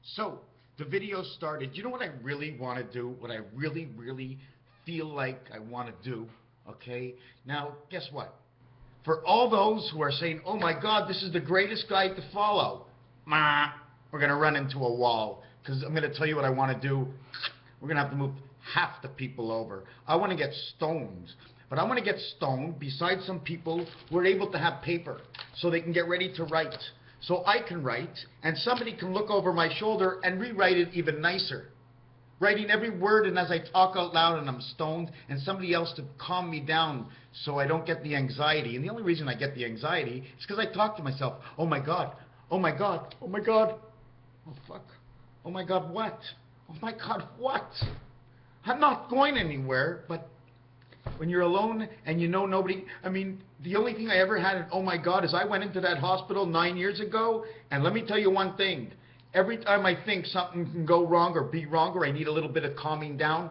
So the video started. You know what I really want to do? What I really, really feel like I want to do? Okay? Now, guess what? For all those who are saying, oh my God, this is the greatest guy to follow, we're going to run into a wall. Because I'm going to tell you what I want to do. We're going to have to move half the people over. I want to get stoned. But I want to get stoned beside some people who are able to have paper so they can get ready to write. So I can write, and somebody can look over my shoulder and rewrite it even nicer. Writing every word, and as I talk out loud and I'm stoned, and somebody else to calm me down so I don't get the anxiety. And the only reason I get the anxiety is because I talk to myself, oh my God, oh my God, oh my God, oh fuck, oh my God, what? Oh my God, what? I'm not going anywhere, but when you're alone and you know nobody, I mean, the only thing I ever had, oh my God, is I went into that hospital 9 years ago, and let me tell you one thing. Every time I think something can go wrong or be wrong or I need a little bit of calming down,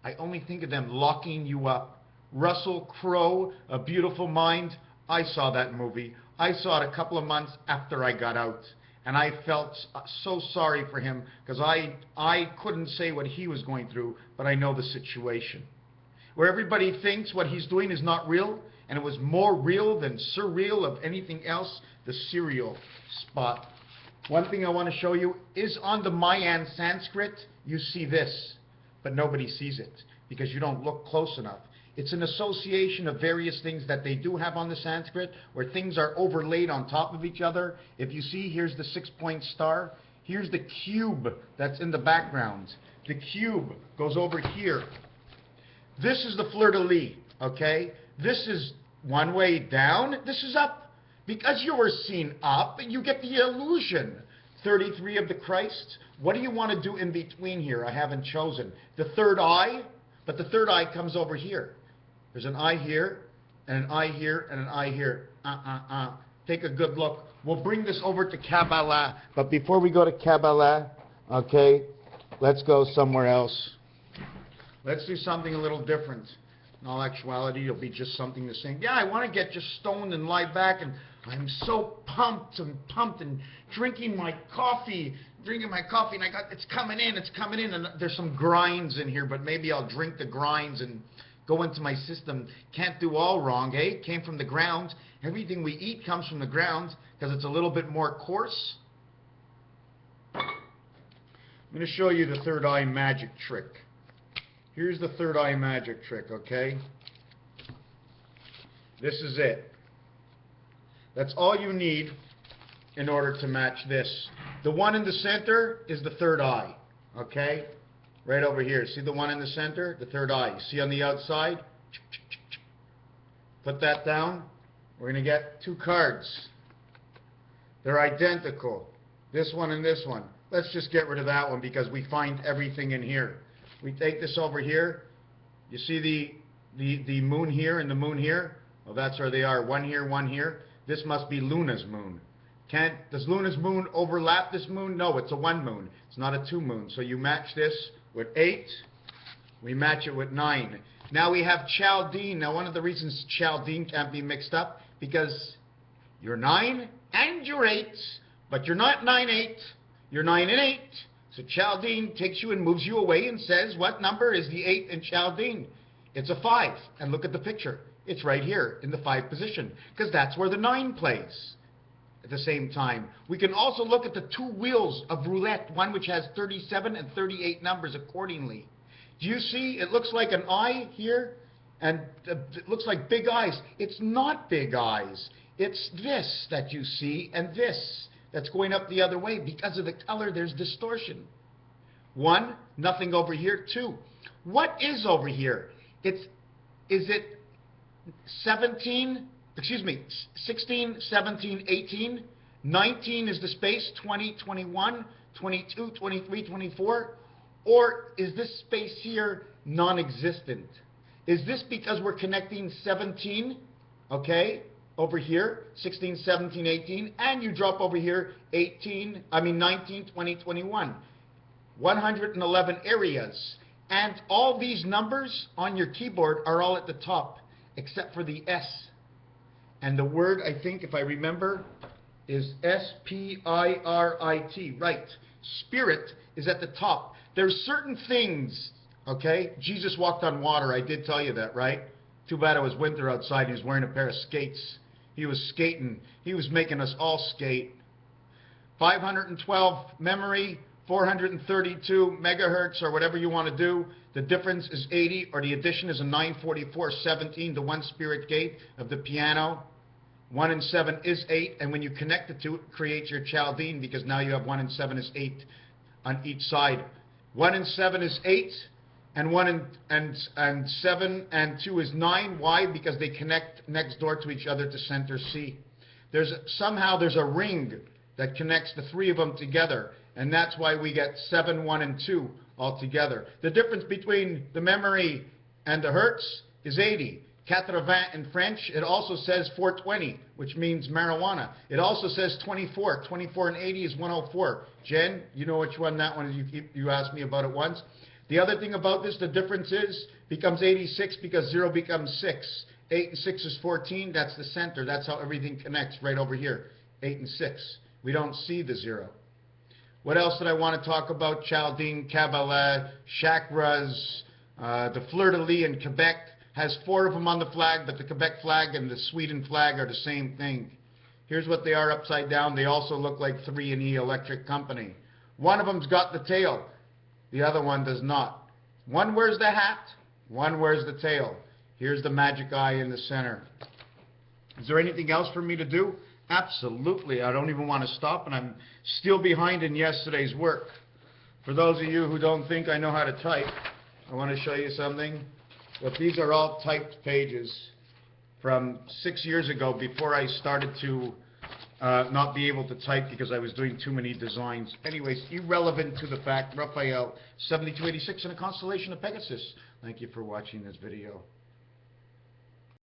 I only think of them locking you up. Russell Crowe, A Beautiful Mind, I saw that movie. I saw it a couple of months after I got out. And I felt so sorry for him because I couldn't say what he was going through, but I know the situation. Where everybody thinks what he's doing is not real, and it was more real than surreal of anything else, the cereal spot. One thing I want to show you is on the Mayan Sanskrit, you see this, but nobody sees it because you don't look close enough. It's an association of various things that they do have on the Sanskrit where things are overlaid on top of each other. If you see, here's the 6-point star. Here's the cube that's in the background. The cube goes over here. This is the fleur-de-lis, okay? This is one way down. This is up. Because you were seen up, you get the illusion. 33 of the Christ. What do you want to do in between here? I haven't chosen. The third eye, but the third eye comes over here. There's an eye here, and an eye here, and an eye here. Take a good look. We'll bring this over to Kabbalah. But before we go to Kabbalah, okay, let's go somewhere else. Let's do something a little different. In all actuality, it'll be just something the same. Yeah, I want to get just stoned and lie back, and I'm so pumped and drinking my coffee, and I got, it's coming in, and there's some grinds in here, but maybe I'll drink the grinds and go into my system. Can't do all wrong, eh? Came from the ground. Everything we eat comes from the ground because it's a little bit more coarse. I'm going to show you the third eye magic trick. Here's the third eye magic trick, okay? This is it. That's all you need in order to match this. The one in the center is the third eye, okay? Right over here. See the one in the center? The third eye. You see on the outside? Put that down. We're going to get 2 cards. They're identical. This one and this one. Let's just get rid of that one because we find everything in here. We take this over here. You see the moon here and the moon here? Well, that's where they are. One here, one here. This must be Luna's moon. Does Luna's moon overlap this moon? No, it's a 1 moon. It's not a 2 moon. So you match this with 8. We match it with 9. Now we have Chaldean. Now one of the reasons Chaldean can't be mixed up because you're 9 and you're 8, but you're not 9-8. You're 9 and 8. So Chaldean takes you and moves you away and says, what number is the 8 in Chaldean? It's a 5. And look at the picture. It's right here in the 5 position because that's where the 9 plays at the same time. We can also look at the 2 wheels of roulette, one which has 37 and 38 numbers accordingly. Do you see? It looks like an eye here and it looks like big eyes. It's not big eyes. It's this that you see and this. That's going up the other way. Because of the color, there's distortion. 1, nothing over here. 2, what is over here? Is it 16, 17, 18? 19 is the space, 20, 21, 22, 23, 24? Or is this space here non-existent? Is this because we're connecting 17, okay? Over here, 16, 17, 18, and you drop over here 19, 20, 21. 111 areas. And all these numbers on your keyboard are all at the top, except for the S. And the word, I think, if I remember, is S-P-I-R-I-T, right. Spirit is at the top. There's certain things, okay? Jesus walked on water, I did tell you that, right? Too bad it was winter outside, he was wearing a pair of skates. He was skating. He was making us all skate. 512 memory, 432 megahertz, or whatever you want to do. The difference is 80, or the addition is a 944.17, the one spirit gate of the piano. 1 and 7 is 8, and when you connect the two, it creates your Chaldean, because now you have 1 and 7 is 8 on each side. 1 and 7 is 8, and 1 and 7 and 2 is 9. Why? Because they connect next door to each other to center C. Somehow there's a ring that connects the three of them together, and that's why we get 7, 1, and 2 all together. The difference between the memory and the hertz is 80. 80 in French, it also says 420, which means marijuana. It also says 24. 24 and 80 is 104. Jen, you know which one that one is. You asked me about it once. The other thing about this, the difference is, becomes 86 because 0 becomes 6. 8 and 6 is 14. That's the center. That's how everything connects right over here. 8 and 6. We don't see the 0. What else did I want to talk about? Chaldean, Kabbalah, chakras, the fleur-de-lis in Quebec. Has 4 of them on the flag, but the Quebec flag and the Sweden flag are the same thing. Here's what they are upside down. They also look like 3&E Electric Company. One of them's got the tail. The other one does not. One wears the hat. One wears the tail. Here's the magic eye in the center. Is there anything else for me to do? Absolutely. I don't even want to stop, and I'm still behind in yesterday's work. For those of you who don't think I know how to type, I want to show you something. But these are all typed pages from 6 years ago, before I started to not be able to type because I was doing too many designs. Anyways, irrelevant to the fact, Raphael, 7286 in a constellation of Pegasus. Thank you for watching this video.